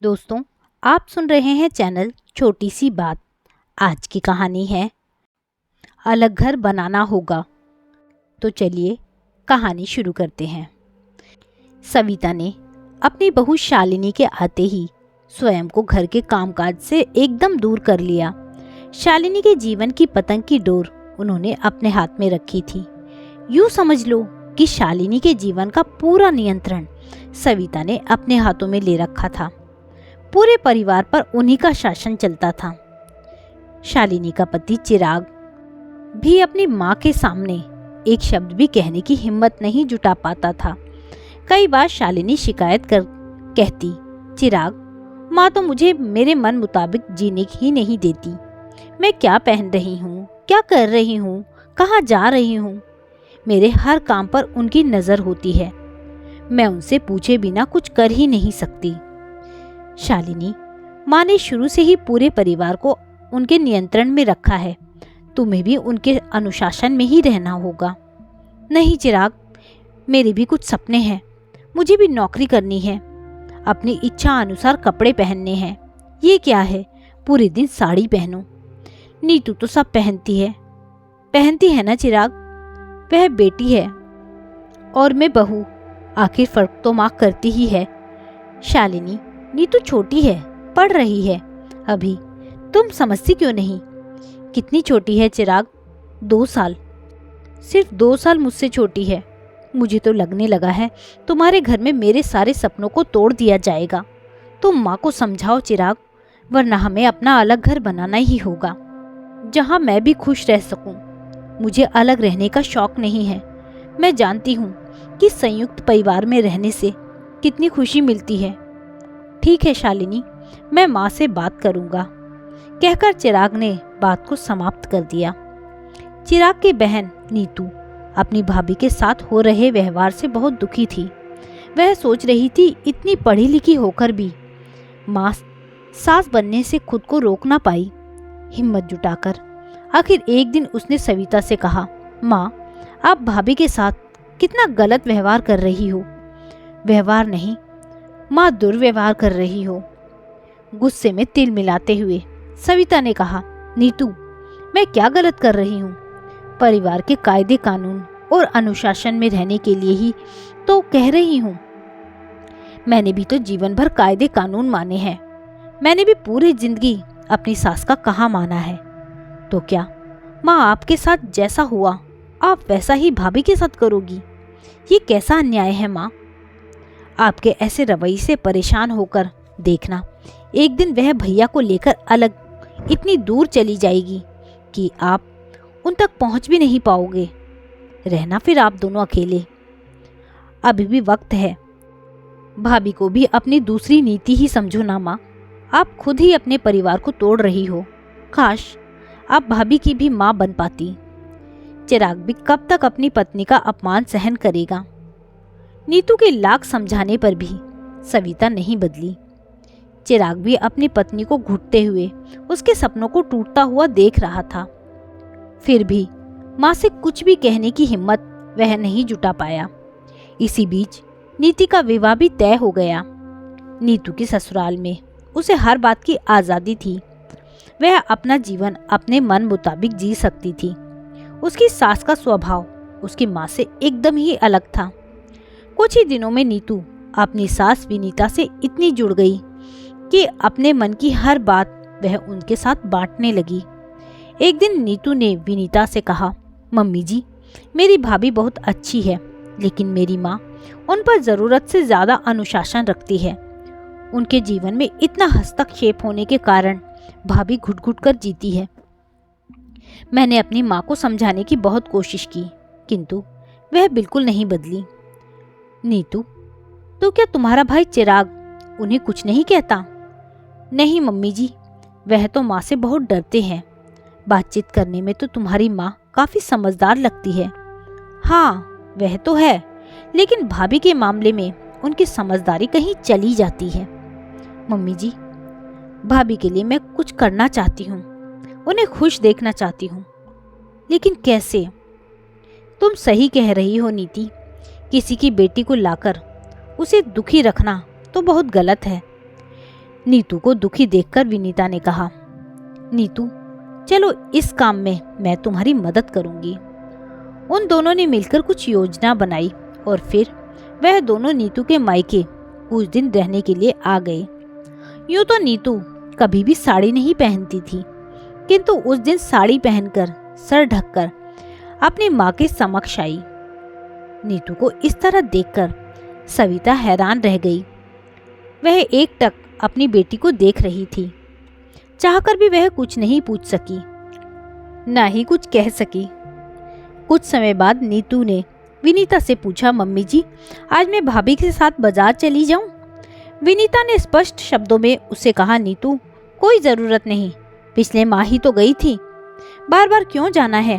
दोस्तों, आप सुन रहे हैं चैनल छोटी सी बात। आज की कहानी है अलग घर बनाना होगा। तो चलिए कहानी शुरू करते हैं। सविता ने अपनी बहू शालिनी के आते ही स्वयं को घर के कामकाज से एकदम दूर कर लिया। शालिनी के जीवन की पतंग की डोर उन्होंने अपने हाथ में रखी थी। यूं समझ लो कि शालिनी के जीवन का पूरा नियंत्रण सविता ने अपने हाथों में ले रखा था। पूरे परिवार पर उन्हीं का शासन चलता था। शालिनी का पति चिराग भी अपनी माँ के सामने एक शब्द भी कहने की हिम्मत नहीं जुटा पाता था। कई बार शालिनी शिकायत कर कहती, चिराग, माँ तो मुझे मेरे मन मुताबिक जीने ही नहीं देती। मैं क्या पहन रही हूँ, क्या कर रही हूँ, कहाँ जा रही हूँ, मेरे हर काम पर उनकी नजर होती है। मैं उनसे पूछे बिना कुछ कर ही नहीं सकती। शालिनी, माँ ने शुरू से ही पूरे परिवार को उनके नियंत्रण में रखा है। तुम्हें भी उनके अनुशासन में ही रहना होगा। नहीं चिराग, मेरे भी कुछ सपने हैं। मुझे भी नौकरी करनी है, अपनी इच्छा अनुसार कपड़े पहनने हैं। ये क्या है, पूरे दिन साड़ी पहनो। नीतू तो सब पहनती है ना चिराग, वह बेटी है और मैं बहू, आखिर फर्क तो माँ करती ही है। शालिनी, नीतू छोटी है, पढ़ रही है अभी, तुम समझती क्यों नहीं? कितनी छोटी है चिराग? 2 साल। सिर्फ 2 साल मुझसे छोटी है। मुझे तो लगने लगा है तुम्हारे घर में मेरे सारे सपनों को तोड़ दिया जाएगा। तुम माँ को समझाओ चिराग, वरना हमें अपना अलग घर बनाना ही होगा, जहाँ मैं भी खुश रह सकूं। मुझे अलग रहने का शौक नहीं है। मैं जानती हूँ कि संयुक्त परिवार में रहने से कितनी खुशी मिलती है। ठीक है शालिनी, मैं माँ से बात करूँगा, कहकर चिराग ने बात को समाप्त कर दिया। चिराग की बहन नीतू अपनी भाभी के साथ हो रहे व्यवहार से बहुत दुखी थी। वह सोच रही थी, इतनी पढ़ी लिखी होकर भी माँ सास बनने से खुद को रोक ना पाई। हिम्मत जुटाकर आखिर एक दिन उसने सविता से कहा, माँ, आप भाभी के साथ कितना गलत व्यवहार कर रही हो। व्यवहार नहीं माँ, दुर्व्यवहार कर रही हो। गुस्से में तिल मिलाते हुए सविता ने कहा, नीतू, मैं क्या गलत कर रही हूँ? परिवार के कायदे कानून और अनुशासन में रहने के लिए ही तो कह रही हूँ। मैंने भी तो जीवन भर कायदे कानून माने हैं। मैंने भी पूरी जिंदगी अपनी सास का कहाँ माना है। तो क्या माँ, आपके साथ जैसा हुआ आप वैसा ही भाभी के साथ करोगी? ये कैसा अन्याय है माँ? आपके ऐसे रवैये से परेशान होकर देखना, एक दिन वह भैया को लेकर अलग इतनी दूर चली जाएगी कि आप उन तक पहुंच भी नहीं पाओगे। रहना फिर आप दोनों अकेले। अभी भी वक्त है। भाभी को भी अपनी दूसरी नीति ही समझो ना माँ। आप खुद ही अपने परिवार को तोड़ रही हो। काश आप भाभी की भी माँ बन पाती। चिराग भी कब तक अपनी पत्नी का अपमान सहन करेगा? नीतू के लाख समझाने पर भी सविता नहीं बदली। चिराग भी अपनी पत्नी को घुटते हुए उसके सपनों को टूटता हुआ देख रहा था। फिर भी माँ से कुछ भी कहने की हिम्मत वह नहीं जुटा पाया। इसी बीच नीति का विवाह भी तय हो गया। नीतू की ससुराल में उसे हर बात की आज़ादी थी। वह अपना जीवन अपने मन मुताबिक जी सकती थी। उसकी सास का स्वभाव उसकी माँ से एकदम ही अलग था। कुछ ही दिनों में नीतू अपनी सास विनीता से इतनी जुड़ गई कि अपने मन की हर बात वह उनके साथ बांटने लगी। एक दिन नीतू ने विनीता से कहा, मम्मी जी, मेरी भाभी बहुत अच्छी है, लेकिन मेरी माँ उन पर ज़रूरत से ज़्यादा अनुशासन रखती है। उनके जीवन में इतना हस्तक्षेप होने के कारण भाभी घुट घुट कर जीती है। मैंने अपनी माँ को समझाने की बहुत कोशिश की, किंतु वह बिल्कुल नहीं बदली। नीतू, तो क्या तुम्हारा भाई चिराग उन्हें कुछ नहीं कहता? नहीं मम्मी जी, वह तो माँ से बहुत डरते हैं। बातचीत करने में तो तुम्हारी माँ काफी समझदार लगती है। हाँ, वह तो है, लेकिन भाभी के मामले में उनकी समझदारी कहीं चली जाती है। मम्मी जी, भाभी के लिए मैं कुछ करना चाहती हूँ, उन्हें खुश देखना चाहती हूँ, लेकिन कैसे? तुम सही कह रही हो नीति, किसी की बेटी को लाकर उसे दुखी रखना तो बहुत गलत है। नीतू को दुखी देखकर विनीता ने कहा, नीतू चलो इस काम में मैं तुम्हारी मदद करूंगी। उन दोनों ने मिलकर कुछ योजना बनाई और फिर वह दोनों नीतू के मायके कुछ दिन रहने के लिए आ गए। यूं तो नीतू कभी भी साड़ी नहीं पहनती थी, किंतु उस दिन साड़ी पहनकर सर ढककर अपनी माँ के समक्ष आई। नीतू को इस तरह देखकर सविता हैरान रह गई। वह एकटक अपनी बेटी को देख रही थी। चाहकर भी वह कुछ नहीं पूछ सकी, ना ही कुछ कह सकी। कुछ समय बाद नीतू ने विनीता से पूछा, मम्मी जी आज मैं भाभी के साथ बाजार चली जाऊं? विनीता ने स्पष्ट शब्दों में उसे कहा, नीतू कोई जरूरत नहीं, पिछले माह ही तो गई थी, बार बार क्यों जाना है?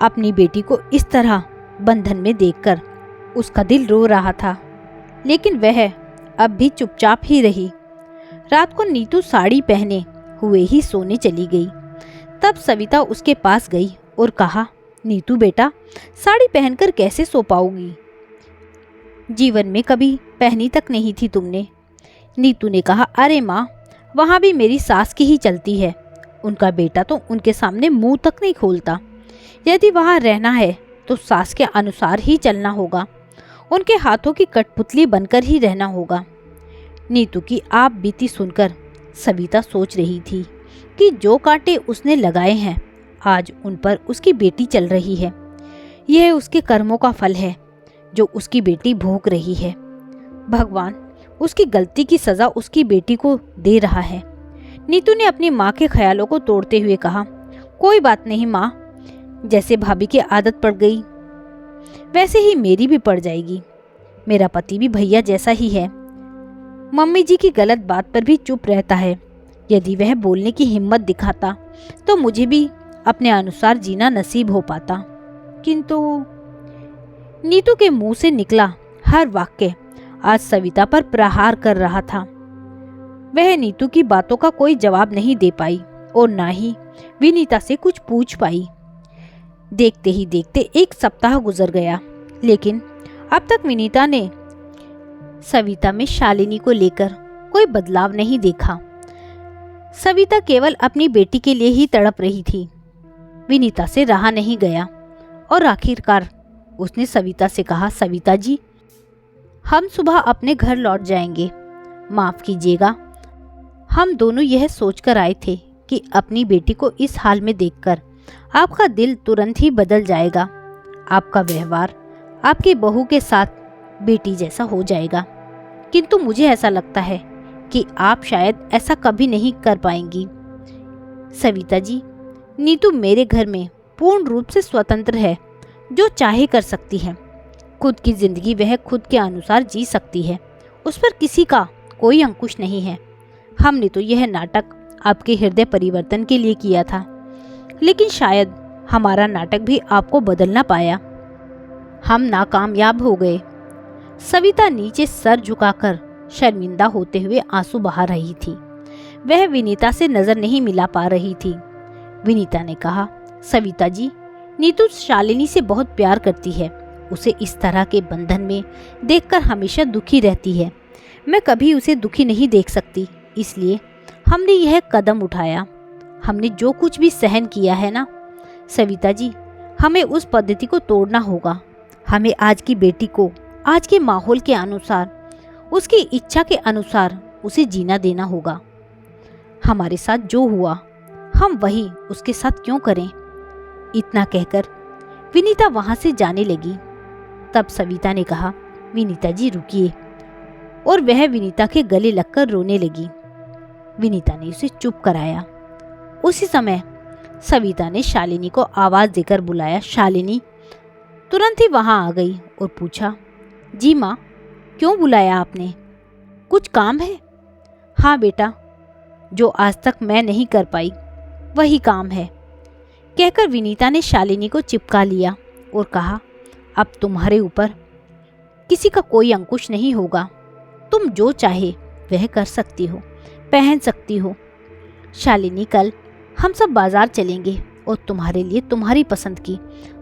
अपनी बेटी को इस तरह बंधन में देखकर उसका दिल रो रहा था, लेकिन वह अब भी चुपचाप ही रही। रात को नीतू साड़ी पहने हुए ही सोने चली गई। तब सविता उसके पास गई और कहा, नीतू बेटा साड़ी पहनकर कैसे सो पाओगी? जीवन में कभी पहनी तक नहीं थी तुमने। नीतू ने कहा, अरे माँ वहाँ भी मेरी सास की ही चलती है, उनका बेटा तो उनके सामने मुंह तक नहीं खोलता। यदि वहाँ रहना है तो सास के अनुसार ही चलना होगा, उनके हाथों की कठपुतली बनकर ही रहना होगा। नीतू की आप बीती सुनकर सविता सोच रही थी कि जो कांटे उसने लगाए हैं आज उन पर उसकी बेटी चल रही है। यह उसके कर्मों का फल है जो उसकी बेटी भोग रही है। भगवान उसकी गलती की सजा उसकी बेटी को दे रहा है। नीतू ने अपनी माँ के ख्यालों को तोड़ते हुए कहा, कोई बात नहीं माँ, जैसे भाभी की आदत पड़ गई वैसे ही मेरी भी पड़ जाएगी। मेरा पति भी भैया जैसा ही है, मम्मी जी की गलत बात पर भी चुप रहता है। यदि वह बोलने की हिम्मत दिखाता तो मुझे भी अपने अनुसार जीना नसीब हो पाता। किंतु नीतू के मुंह से निकला हर वाक्य आज सविता पर प्रहार कर रहा था। वह नीतू की बातों का कोई जवाब नहीं दे पाई और ना ही विनीता से कुछ पूछ पाई। देखते ही देखते एक सप्ताह गुजर गया, लेकिन अब तक विनीता ने सविता में शालिनी को लेकर कोई बदलाव नहीं देखा। सविता केवल अपनी बेटी के लिए ही तड़प रही थी। विनीता से रहा नहीं गया और आखिरकार उसने सविता से कहा, सविता जी हम सुबह अपने घर लौट जाएंगे, माफ कीजिएगा। हम दोनों यह सोचकर आए थे कि अपनी बेटी को इस हाल में देखकर आपका दिल तुरंत ही बदल जाएगा, आपका व्यवहार आपकी बहू के साथ बेटी जैसा हो जाएगा। किंतु मुझे ऐसा लगता है कि आप शायद ऐसा कभी नहीं कर पाएंगी। सविता जी, नीतू मेरे घर में पूर्ण रूप से स्वतंत्र है, जो चाहे कर सकती है। खुद की जिंदगी वह खुद के अनुसार जी सकती है, उस पर किसी का कोई अंकुश नहीं है। हमने तो यह नाटक आपके हृदय परिवर्तन के लिए किया था, लेकिन शायद हमारा नाटक भी आपको बदल ना पाया। हम नाकामयाब हो गए। सविता नीचे सर झुकाकर शर्मिंदा होते हुए आंसू बहा रही थी। वह विनीता से नजर नहीं मिला पा रही थी। विनीता ने कहा, सविता जी, नीतू शालिनी से बहुत प्यार करती है। उसे इस तरह के बंधन में देखकर हमेशा दुखी रहती है। मैं कभी उसे दुखी नहीं देख सकती, इसलिए हमने यह कदम उठाया। हमने जो कुछ भी सहन किया है ना सविता जी, हमें उस पद्धति को तोड़ना होगा। हमें आज की बेटी को आज के माहौल के अनुसार, उसकी इच्छा के अनुसार उसे जीना देना होगा। हमारे साथ जो हुआ हम वही उसके साथ क्यों करें? इतना कहकर विनीता वहां से जाने लगी। तब सविता ने कहा, विनीता जी रुकिए, और वह विनीता के गले लगकर रोने लगी। विनीता ने उसे चुप कराया। उसी समय सविता ने शालिनी को आवाज देकर बुलाया। शालिनी तुरंत ही वहां आ गई और पूछा, जी माँ, क्यों बुलाया आपने? कुछ काम है? हाँ बेटा, जो आज तक मैं नहीं कर पाई वही काम है, कहकर विनीता ने शालिनी को चिपका लिया और कहा, अब तुम्हारे ऊपर किसी का कोई अंकुश नहीं होगा। तुम जो चाहे वह कर सकती हो, पहन सकती हो। शालिनी, कल हम सब बाजार चलेंगे और तुम्हारे लिए तुम्हारी पसंद की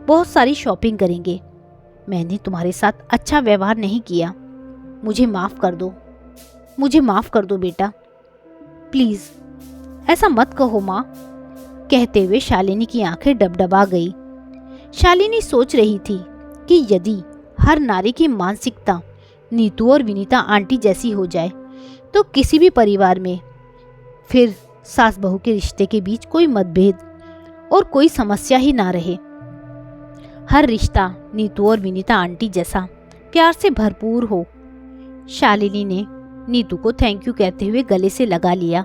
बहुत सारी शॉपिंग करेंगे। मैंने तुम्हारे साथ अच्छा व्यवहार नहीं किया, मुझे माफ़ कर दो, मुझे माफ़ कर दो बेटा। प्लीज ऐसा मत कहो माँ। कहते हुए शालिनी की आंखें डबडबा गई। शालिनी सोच रही थी कि यदि हर नारी की मानसिकता नीतू और विनीता आंटी जैसी हो जाए तो किसी भी परिवार में फिर सास बहू के रिश्ते के बीच कोई मतभेद और कोई समस्या ही ना रहे। हर रिश्ता नीतू और विनीता आंटी जैसा प्यार से भरपूर हो। शालिनी ने नीतू को थैंक यू कहते हुए गले से लगा लिया।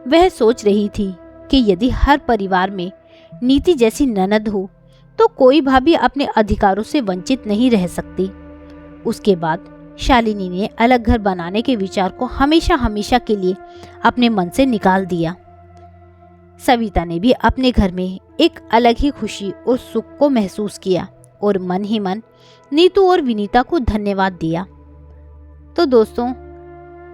वह सोच रही थी कि यदि हर परिवार में नीति जैसी ननद हो तो कोई भाभी अपने अधिकारों से वंचित नहीं रह सकती। उसके बाद शालिनी ने अलग घर बनाने के विचार को हमेशा हमेशा के लिए अपने मन से निकाल दिया। सविता ने भी अपने घर में एक अलग ही खुशी और सुख को महसूस किया और मन ही मन नीतू और विनीता को धन्यवाद दिया। तो दोस्तों,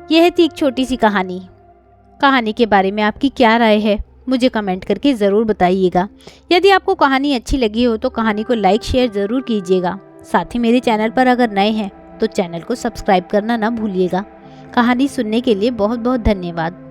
यह थी एक छोटी सी कहानी के बारे में आपकी क्या राय है मुझे कमेंट करके ज़रूर बताइएगा। यदि आपको कहानी अच्छी लगी हो तो कहानी को लाइक शेयर ज़रूर कीजिएगा। साथ ही मेरे चैनल पर अगर नए हैं तो चैनल को सब्सक्राइब करना ना भूलिएगा। कहानी सुनने के लिए बहुत बहुत धन्यवाद।